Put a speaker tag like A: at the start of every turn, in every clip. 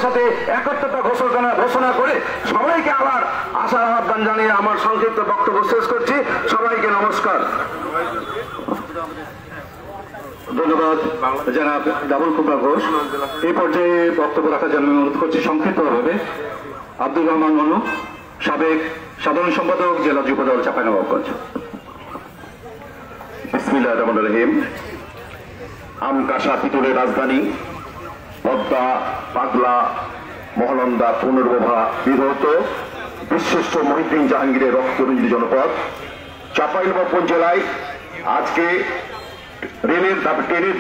A: সাথে একত্রতা ঘোষণা করে সবাইকে আবার আশার আহ্বান জানিয়ে আমার সংক্ষিপ্ত বক্তব্য শেষ করছি। সবাইকে নমস্কার। ধন্যবাদ জনাব ডাবল কুমার ঘোষ। এই পর্যায়ে বক্তব্য রাখার জন্য অনুরোধ করছি সংক্ষিপ্তভাবে আব্দুর রহমান মনু, সাবেক সাধারণ সম্পাদক, জেলা যুবদল চাঁপাইনবাবগঞ্জ। বিসমিল্লাহির রহমানির রহিম। আম কাশা পিতলের রাজধানী, পদ্মা, পাগলা, মহানন্দা, পুনর্ভবা বিধৌত বিশ্রেষ্ঠ মহিউদ্দিন জাহাঙ্গীরের রক্তরঞ্জিত জনপদ চাঁপাইনবাবগঞ্জ জেলায় আজকে ট্রেনের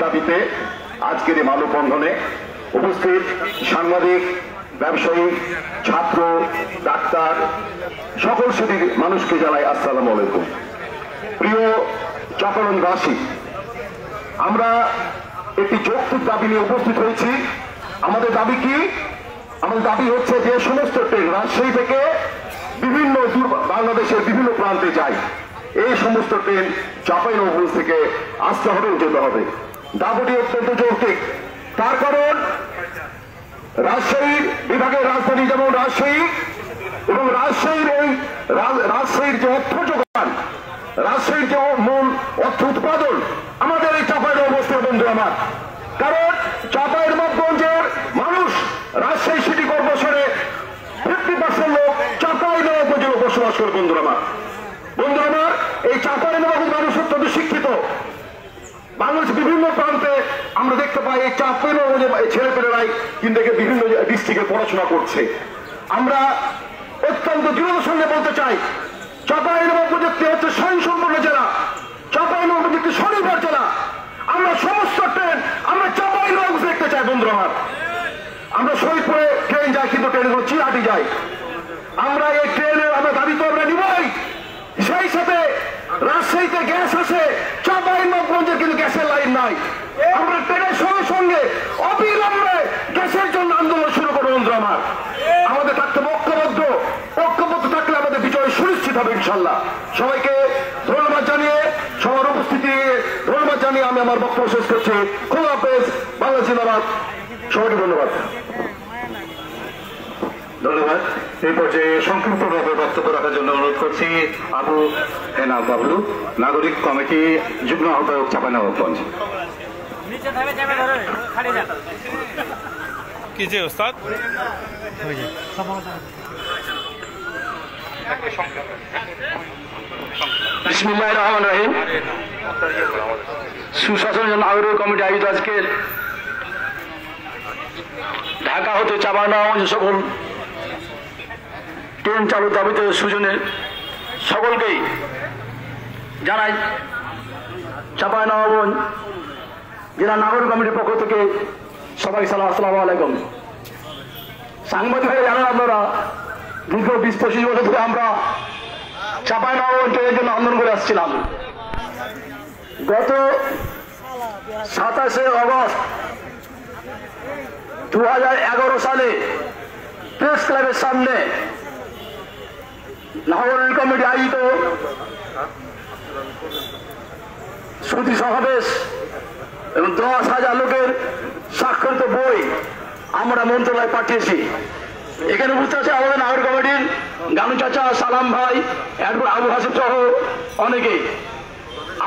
A: দাবিতে আজকের এই মানববন্ধনে উপস্থিত সাংবাদিক, ব্যবসায়ী, ছাত্র, ডাক্তার, সকল শ্রেণীর মানুষকে জানাই আসসালামু আলাইকুম। প্রিয় চাঁপাইনবাবগঞ্জবাসী, আমরা একটি যৌক্তিক দাবি নিয়ে উপস্থিত হয়েছি। আমাদের দাবি কি? আমাদের দাবি হচ্ছে যে সমস্ত ট্রেন রাজশাহী থেকে বিভিন্ন বাংলাদেশের বিভিন্ন প্রান্তে যায়, এই সমস্ত ট্রেন চাঁপাইনবাবগঞ্জ থেকে আসতে হবে, যেতে হবে। দাবিটি অত্যন্ত যৌক্তিক। তার কারণ রাজশাহী বিভাগের রাজধানী যেমন রাজশাহী, এবং রাজশাহীর যে অর্থ যোগান, রাজশাহীর যে মূল অর্থ উৎপাদন আমাদের এই চাঁপাইনবাবগঞ্জের বন্ধু আমার। কারণ চাঁপাইনবাবগঞ্জের মানুষ রাজশাহী সিটি কর্পোরেশনে 50% লোক চাঁপাইনবাবগঞ্জে বসবাস করে। বন্ধুরা আমার, এই চাঁপাইনবাবগঞ্জ মানুষ অত্যন্ত শিক্ষিত। বাংলাদেশের বিভিন্ন প্রান্তে আমরা দেখতে পাই এই চাঁপাইনবাবগঞ্জের ছেলেপেলেরাই কিন্তু বিভিন্ন ডিস্ট্রিক্টে পড়াশোনা করছে। আমরা অত্যন্ত দৃঢ়তার সঙ্গে বলতে চাই, চাঁপাইনবাবগঞ্জ একটি হচ্ছে স্বয়ংসম্পূর্ণ জেলা, চাঁপাইনবাবগঞ্জ একটি স্বনির্ভর জেলা। আমরা সমস্ত ট্রেন আমরা চাঁপাইনবাবগঞ্জ দেখতে চাই। বন্ধুরা আমার, আমরা শহীদপুরে ট্রেন যাই কিন্তু ট্রেনগুলো চিরাটি যায়। আমরা এই ট্রেনের আমরা দাবি তো আমরা নিবই। সেই সাথে রাজশাহীতে গ্যাস আছে, চাঁপাইনবাবগঞ্জে কিন্তু গ্যাসের লাইন নাই। আমরা ট্রেনের সঙ্গে সঙ্গে অবিলম্বে গ্যাসের জন্য আন্দোলন শুরু করবো। বন্ধুরা আমার, আমাদের থাকতে ঐক্যবদ্ধ থাকলে আমাদের বিজয় সুনিশ্চিত হবে ইনশাল্লাহ। সবাইকে ধন্যবাদ জানিয়ে, সবার উপস্থিতি ধন্যবাদ জানিয়ে আমি আমার বক্তব্য শেষ করছি। খুব হাফেজ, বাংলা জিন্দাবাদ। সবাইকে ধন্যবাদ। ধন্যবাদ। এই পর্যায়ে সংক্ষিপ্তভাবে বক্তব্য রাখার জন্য অনুরোধ করছি আবু হেনাল বাবলু, নাগরিক কমিটি যুগ্ম আহ্বায়ক চাঁপাইনবাবগঞ্জ।
B: কি যে ওস্তাদ
C: বিসমিল্লাহির রহমানির রহিম। সুশাসন নাগরিক কমিটি আয়োজিত আজকে ঢাকা হতে চাঁপাইনবাবগঞ্জ সকল ট্রেন চালু দাবিতে সুজনের সকলকেই জানাই চাঁপাইনবাবগঞ্জ জেলা নাগরিক কমিটির পক্ষ থেকে সবাই সালাম, আসসালামু আলাইকুম। সাংবাদিক হয়ে জানেন আপনারা, দীর্ঘ 20-25 বছর ধরে আমরা চাঁপাইনবাবগঞ্জ ট্রেনের জন্য আন্দোলন করে আসছিলাম। গত 27শে অগস্ট 2011 সালে প্রেস ক্লাবের সামনে নাগরিক কমিটি আয়োজিত শ্রুতি সমাবেশ এবং 10,000 লোকের স্বাক্ষরিত বই আমরা মন্ত্রণালয়ে পাঠিয়েছি। এখানে বুঝতে আছে আমাদের নাগরিক কমিটির গানু চাচা, সালাম ভাই, আবু হাসিব সহ অনেকেই।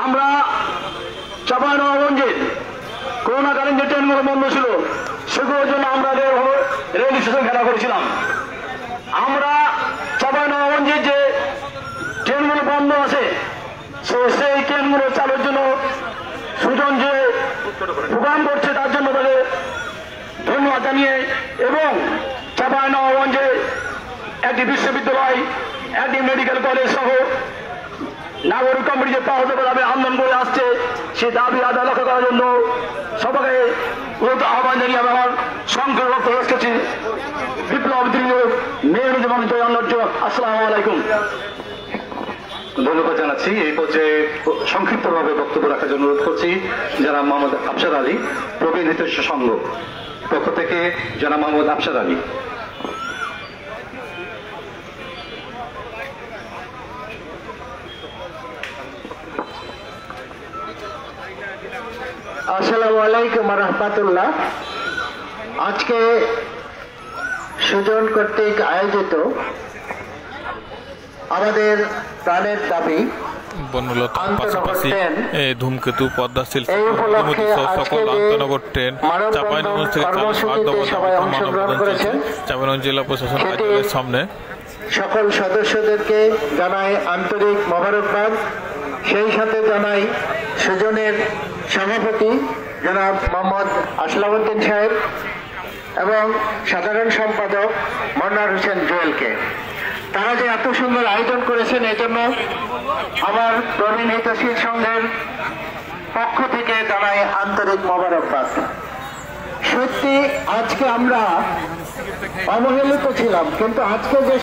C: আমরা চাঁপাইনবাবগঞ্জের করোনাকালীন যে ট্রেনগুলো বন্ধ ছিল সেগুলোর জন্য আমরা রেল স্টেশন ঘেরা করেছিলাম। আমরা চাঁপাইনবাবগঞ্জের যে ট্রেনগুলো বন্ধ আছে সেই ট্রেনগুলো চালুর জন্য সুজন যে প্রোগ্রাম করছে তার জন্য তাদের ধন্যবাদ জানিয়ে, এবং চাঁপাইনবাবগঞ্জে একটি বিশ্ববিদ্যালয়, একটি মেডিকেল কলেজ সহ নাগরিক কমিটি যে দাবি আন্দোলন করে আসছে সে দাবি আদায় লক্ষ্য করার জন্য সবাইকে আহ্বান জানিয়ে আমি আমার সংক্ষেপ বক্তব্য শেষ করছি। বিপ্লব মেয়রুজ্জামান জয়ান্নর্য, আসসালামু আলাইকুম।
A: ধন্যবাদ জানাচ্ছি। এই পর্যায়ে সংক্ষিপ্তভাবে বক্তব্য রাখার জন্য অনুরোধ করছি জনাব মোহাম্মদ আফসার আলী, প্রবীণ হিতৈষী সংঘ পক্ষ থেকে জনাব মোহাম্মদ আফসার আলী।
C: আসসালামু আলাইকুম ওয়া রাহমাতুল্লাহ। আজকে
B: সুজন কর্তৃক আয়োজিত আমাদের প্রাণের দাবি
D: বনলতার পাশাপাশি ধূমকেতু পদ্মা সিল
B: এই উপলক্ষে
D: সকল আন্তনগর ট্রেন চাঁপাইনবাবগঞ্জ থেকে চাঁপাইনবাবগঞ্জ জেলা প্রশাসন কার্যালয়ের সামনে
B: সকল সদস্যদেরকে জানাই আন্তরিক মোবারকবাদ। সেই সাথে জানাই সুজনের সভাপতি জনাব মোহাম্মদ আসলামউদ্দিন সাহেব এবং সাধারণ সম্পাদক মন্নার হোসেন জুয়েলকে। তারা যে এত সুন্দর আয়োজন করেছেন এই জন্য আমার প্রবীণ হিতৈষী সংঘের পক্ষ থেকে জানাই আন্তরিক মোবারকবাদ। সত্যি আজকে আমরা অবহেলিত ছিলাম, কিন্তু আজকে যে